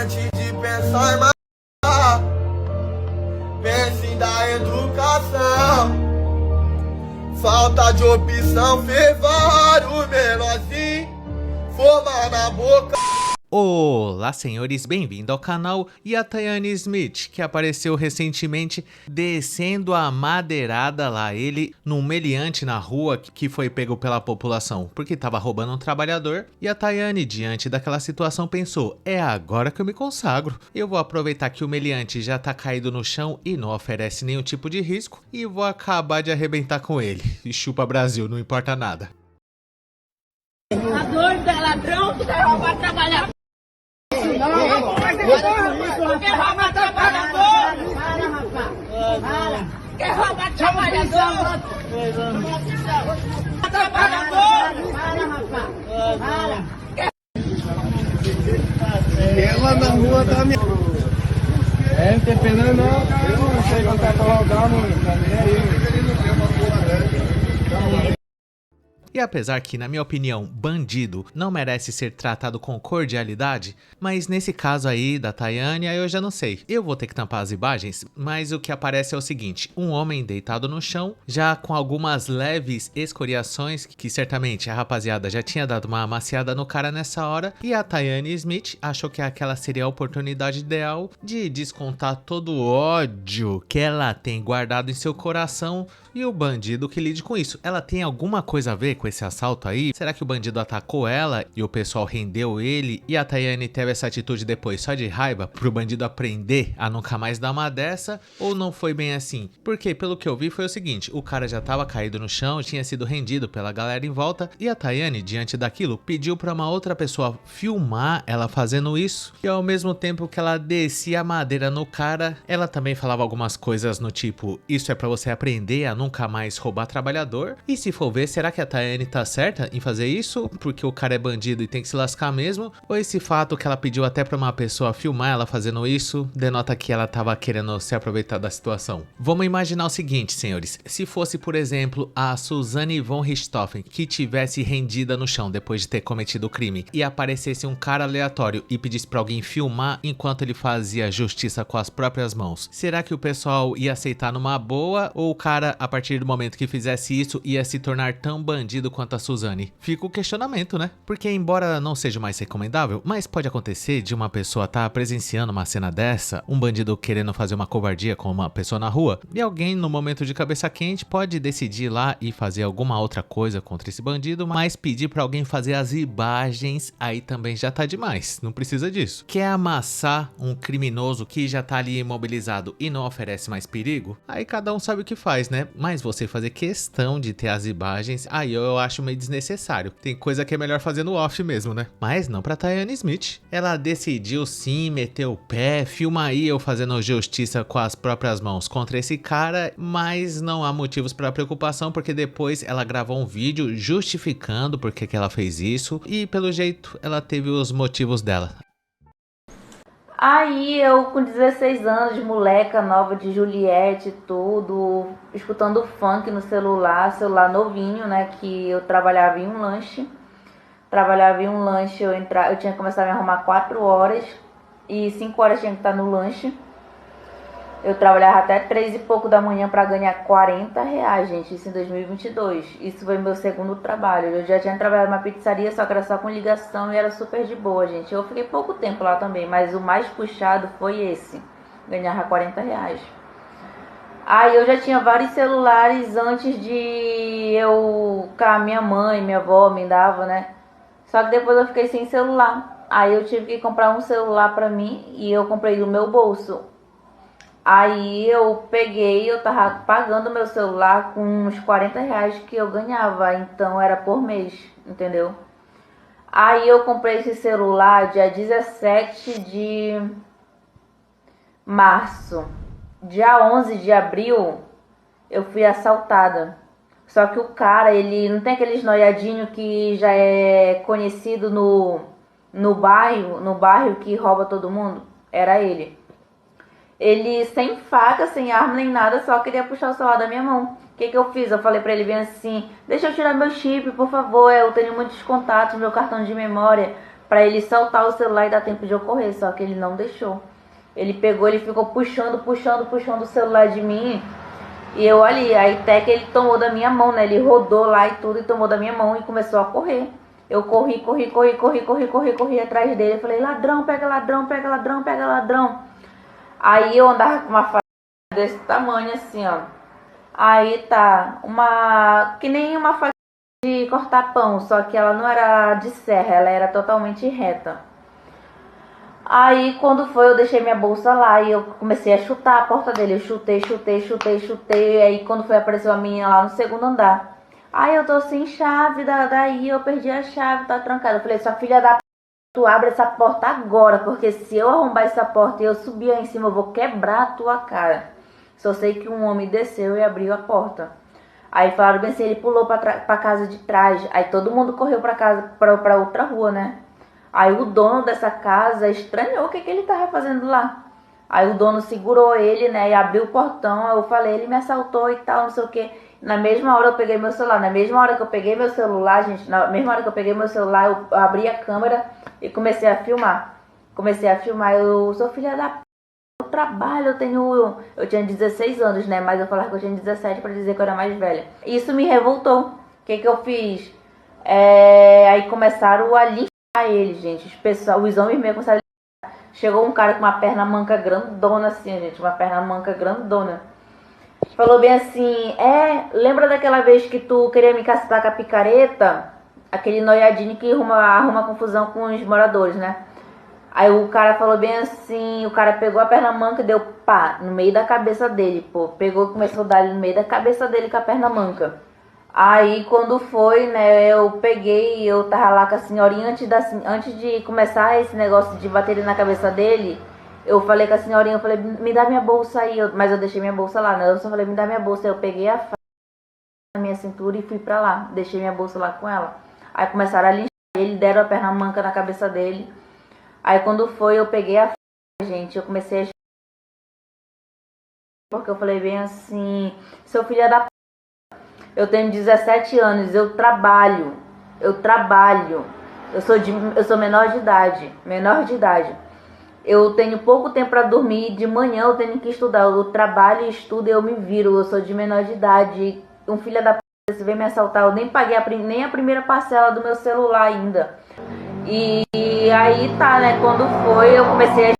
Antes de pensar em matar, pense em dar educação. Falta de opção fez vários menorzinhos formar na boca. Olá, senhores, bem-vindo ao canal. E a Tayane Smith, que apareceu recentemente descendo a madeirada lá, ele num meliante na rua que foi pego pela população porque estava roubando um trabalhador. E a Tayane, diante daquela situação, pensou: é agora que eu me consagro. Eu vou aproveitar que o meliante já tá caído no chão e não oferece nenhum tipo de risco e vou acabar de arrebentar com ele. E chupa Brasil, não importa nada. Tá doido, é ladrão, tu quer roubar trabalhador? Não, quer roubar trabalhador? Quer roubar trabalhador? Trabalhador? Ela na rua da minha. É, não tem pena não, cara. Não sei quando tá rodando, tá nem aí. E apesar que, na minha opinião, bandido não merece ser tratado com cordialidade, mas nesse caso aí da Tayane, eu já não sei. Eu vou ter que tampar as imagens, mas o que aparece é o seguinte: um homem deitado no chão, já com algumas leves escoriações, que certamente a rapaziada já tinha dado uma amaciada no cara nessa hora, e a Tayane Smith achou que aquela seria a oportunidade ideal de descontar todo o ódio que ela tem guardado em seu coração, e o bandido que lide com isso. Ela tem alguma coisa a ver com esse assalto aí? Será que o bandido atacou ela e o pessoal rendeu ele e a Tayane teve essa atitude depois só de raiva pro bandido aprender a nunca mais dar uma dessa? Ou não foi bem assim? Porque pelo que eu vi foi o seguinte: o cara já tava caído no chão, tinha sido rendido pela galera em volta e a Tayane, diante daquilo, pediu pra uma outra pessoa filmar ela fazendo isso, e ao mesmo tempo que ela descia a madeira no cara, ela também falava algumas coisas no tipo: isso é pra você aprender a nunca mais roubar trabalhador. E se for ver, será que a Tayane tá certa em fazer isso porque o cara é bandido e tem que se lascar mesmo? Ou esse fato que ela pediu até pra uma pessoa filmar ela fazendo isso denota que ela tava querendo se aproveitar da situação? Vamos imaginar o seguinte, senhores: se fosse, por exemplo, a Suzane von Richthofen que tivesse rendida no chão depois de ter cometido o crime e aparecesse um cara aleatório e pedisse pra alguém filmar enquanto ele fazia justiça com as próprias mãos, será que o pessoal ia aceitar numa boa, ou o cara, a partir do momento que fizesse isso, ia se tornar tão bandido quanto a Suzane? Fica o questionamento, né? Porque embora não seja mais recomendável, mas pode acontecer de uma pessoa estar presenciando uma cena dessa, um bandido querendo fazer uma covardia com uma pessoa na rua, e alguém no momento de cabeça quente pode decidir ir lá e fazer alguma outra coisa contra esse bandido, mas pedir pra alguém fazer as imagens aí também já tá demais, não precisa disso. Quer amassar um criminoso que já tá ali imobilizado e não oferece mais perigo? Aí cada um sabe o que faz, né? Mas você fazer questão de ter as imagens, aí eu acho meio desnecessário. Tem coisa que é melhor fazer no off mesmo, né? Mas não pra Tayane Smith. Ela decidiu sim meter o pé, filma aí eu fazendo justiça com as próprias mãos contra esse cara, mas não há motivos pra preocupação, porque depois ela gravou um vídeo justificando por que ela fez isso, e pelo jeito ela teve os motivos dela. Aí eu com 16 anos, moleca nova de Juliette, tudo, escutando funk no celular novinho, né, que eu trabalhava em um lanche. Eu tinha que começar a me arrumar 4 horas e 5 horas tinha que estar no lanche. Eu trabalhava até 3 e pouco da manhã para ganhar R$40, gente, isso em 2022. Isso foi meu segundo trabalho. Eu já tinha trabalhado numa pizzaria, só que era só com ligação e era super de boa, gente. Eu fiquei pouco tempo lá também, mas o mais puxado foi esse. Ganhava R$40. Aí eu já tinha vários celulares antes de eu... que a minha mãe, minha avó me dava, né? Só que depois eu fiquei sem celular. Aí eu tive que comprar um celular pra mim e eu comprei do meu bolso. Aí eu tava pagando meu celular com uns R$40 que eu ganhava, então era por mês, entendeu? Aí eu comprei esse celular dia 17 de março. Dia 11 de abril eu fui assaltada. Só que o cara, ele não tem aqueles noiadinhos que já é conhecido no bairro que rouba todo mundo? Era ele. Ele sem faca, sem arma nem nada, só queria puxar o celular da minha mão. O que eu fiz? Eu falei pra ele bem assim: deixa eu tirar meu chip, por favor, eu tenho muitos contatos, meu cartão de memória. pra ele soltar o celular e dar tempo de eu correr, só que ele não deixou. Ele pegou, ele ficou puxando o celular de mim. E eu ali, aí até que ele tomou da minha mão, né? Ele rodou lá e tudo e tomou da minha mão e começou a correr. Eu corri atrás dele. Eu falei, ladrão, pega ladrão, pega ladrão, pega ladrão. Aí eu andava com uma faca desse tamanho assim, ó. Aí tá, que nem uma faca de cortar pão, só que ela não era de serra, ela era totalmente reta. Aí quando foi, eu deixei minha bolsa lá e eu comecei a chutar a porta dele. Eu chutei. Aí quando foi, apareceu a menina lá no segundo andar. Aí eu tô sem chave, daí eu perdi a chave, tá trancada. Eu falei, sua filha da p... tu abre essa porta agora, porque se eu arrombar essa porta e eu subir aí em cima, eu vou quebrar a tua cara. Só sei que um homem desceu e abriu a porta. Aí falaram bem assim, ele pulou pra casa de trás. Aí todo mundo correu pra outra rua, né? Aí o dono dessa casa estranhou o que ele tava fazendo lá. Aí o dono segurou ele, né, e abriu o portão. Aí eu falei, ele me assaltou e tal, não sei o que. Na mesma hora eu peguei meu celular. Na mesma hora que eu peguei meu celular, gente, na mesma hora que eu peguei meu celular, eu abri a câmera e comecei a filmar. Eu sou filha da p... Eu trabalho, eu tinha 16 anos, né, mas eu falava que eu tinha 17 pra dizer que eu era mais velha. Isso me revoltou. O que eu fiz? Aí começaram a linchar ele, gente. Os homens mesmo começaram a linchar. Chegou um cara com uma perna manca grandona assim, gente, uma perna manca grandona. Falou bem assim, lembra daquela vez que tu queria me caçar com a picareta? Aquele noiadinho que arruma confusão com os moradores, né? Aí o cara falou bem assim, o cara pegou a perna manca e deu pá, no meio da cabeça dele, pô. Pegou e começou a dar no meio da cabeça dele com a perna manca. Aí quando foi, né, eu peguei, eu tava lá com a senhorinha, antes de começar esse negócio de bater na cabeça dele, eu falei com a senhorinha, eu falei, me dá minha bolsa aí, mas eu deixei minha bolsa lá, né, eu só falei, me dá minha bolsa, eu peguei a faca na minha cintura e fui pra lá, deixei minha bolsa lá com ela. Aí começaram a linchar ele, deram a perna manca na cabeça dele. Aí quando foi, eu peguei a faca, gente, eu comecei a... Porque eu falei bem assim, seu filho da p... Eu tenho 17 anos, eu trabalho, eu sou menor de idade, eu tenho pouco tempo para dormir, de manhã eu tenho que estudar, eu trabalho e estudo e eu me viro, eu sou de menor de idade, um filho da p... se vem me assaltar, eu nem paguei nem a primeira parcela do meu celular ainda. E aí tá, né, quando foi, eu comecei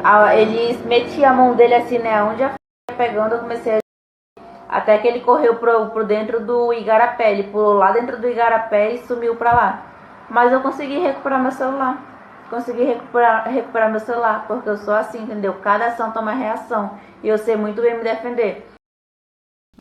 a ele metia a mão dele assim, né, onde a f... ia pegando, eu comecei a... Até que ele correu pro dentro do igarapé, ele pulou lá dentro do igarapé e sumiu pra lá. Mas eu consegui recuperar meu celular, recuperar meu celular, porque eu sou assim, entendeu? Cada ação toma reação, e eu sei muito bem me defender.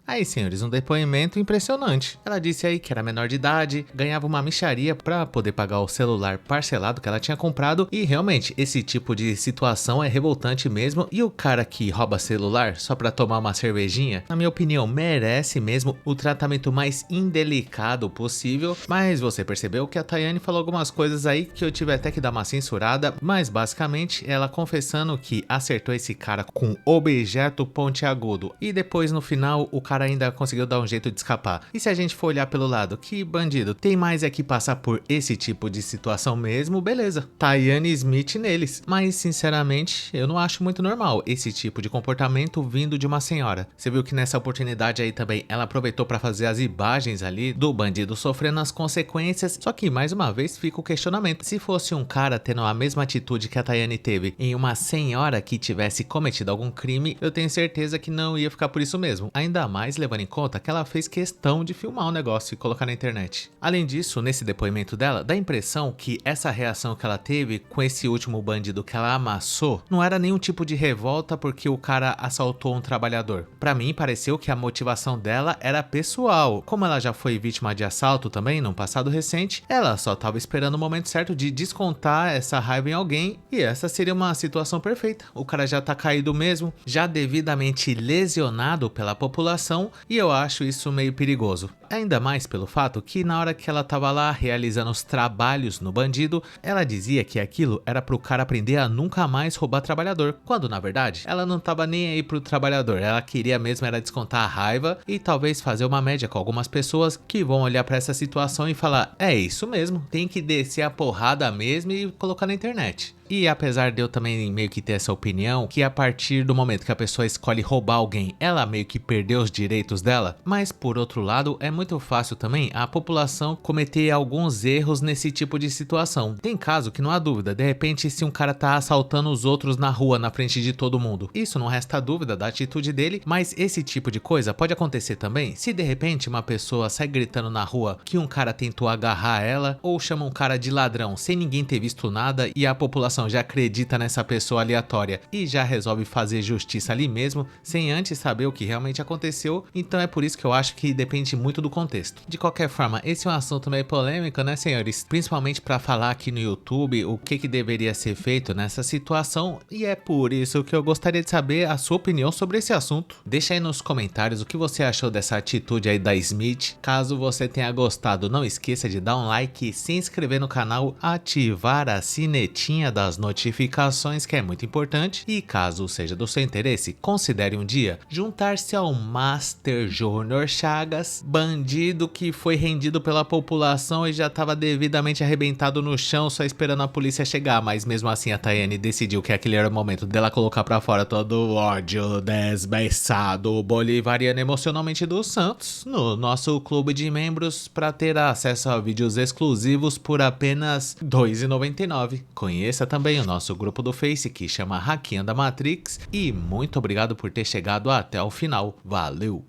Aí, senhores, um depoimento impressionante. Ela disse aí que era menor de idade, ganhava uma mixaria pra poder pagar o celular parcelado que ela tinha comprado e realmente esse tipo de situação é revoltante mesmo. E o cara que rouba celular só pra tomar uma cervejinha, na minha opinião, merece mesmo o tratamento mais indelicado possível. Mas você percebeu que a Tayane falou algumas coisas aí que eu tive até que dar uma censurada, mas basicamente ela confessando que acertou esse cara com objeto pontiagudo e depois no final o cara ainda conseguiu dar um jeito de escapar. E se a gente for olhar pelo lado, que bandido tem mais é que passar por esse tipo de situação mesmo, beleza, Tayane Smith neles. Mas sinceramente, eu não acho muito normal esse tipo de comportamento vindo de uma senhora. Você viu que nessa oportunidade aí também ela aproveitou para fazer as imagens ali do bandido sofrendo as consequências. Só que mais uma vez fica o questionamento, se fosse um cara tendo a mesma atitude que a Tayane teve em uma senhora que tivesse cometido algum crime, eu tenho certeza que não ia ficar por isso mesmo. Ainda mais levando em conta que ela fez questão de filmar o negócio e colocar na internet. Além disso, nesse depoimento dela, dá a impressão que essa reação que ela teve com esse último bandido que ela amassou não era nenhum tipo de revolta porque o cara assaltou um trabalhador. Pra mim, pareceu que a motivação dela era pessoal. Como ela já foi vítima de assalto também no passado recente, ela só tava esperando o momento certo de descontar essa raiva em alguém e essa seria uma situação perfeita. O cara já tá caído mesmo, já devidamente lesionado pela população, situação e eu acho isso meio perigoso. Ainda mais pelo fato que na hora que ela tava lá realizando os trabalhos no bandido, ela dizia que aquilo era pro cara aprender a nunca mais roubar trabalhador, quando na verdade ela não tava nem aí pro trabalhador, ela queria mesmo era descontar a raiva e talvez fazer uma média com algumas pessoas que vão olhar pra essa situação e falar, é isso mesmo, tem que descer a porrada mesmo e colocar na internet. E apesar de eu também meio que ter essa opinião, que a partir do momento que a pessoa escolhe roubar alguém, ela meio que perdeu os direitos dela, mas por outro lado é muito fácil também a população cometer alguns erros nesse tipo de situação. Tem caso que não há dúvida, de repente se um cara tá assaltando os outros na rua na frente de todo mundo, isso não resta dúvida da atitude dele, mas esse tipo de coisa pode acontecer também se de repente uma pessoa sai gritando na rua que um cara tentou agarrar ela ou chama um cara de ladrão sem ninguém ter visto nada e a população já acredita nessa pessoa aleatória e já resolve fazer justiça ali mesmo, sem antes saber o que realmente aconteceu, então é por isso que eu acho que depende muito do contexto. De qualquer forma, esse é um assunto meio polêmico, né, senhores? Principalmente para falar aqui no YouTube o que deveria ser feito nessa situação, e é por isso que eu gostaria de saber a sua opinião sobre esse assunto. Deixa aí nos comentários o que você achou dessa atitude aí da Smith. Caso você tenha gostado, não esqueça de dar um like, se inscrever no canal, ativar a sinetinha das notificações, que é muito importante, e caso seja do seu interesse, considere um dia juntar-se ao Master Júnior Chagas, bandido que foi rendido pela população e já estava devidamente arrebentado no chão só esperando a polícia chegar, mas mesmo assim a Tayane decidiu que aquele era o momento dela colocar pra fora todo o ódio desbeiçado bolivariano emocionalmente do Santos no nosso clube de membros para ter acesso a vídeos exclusivos por apenas R$ 2,99. Conheça também o nosso grupo do Face que chama Hackeando a Matrix e muito obrigado por ter chegado até o final. Valeu!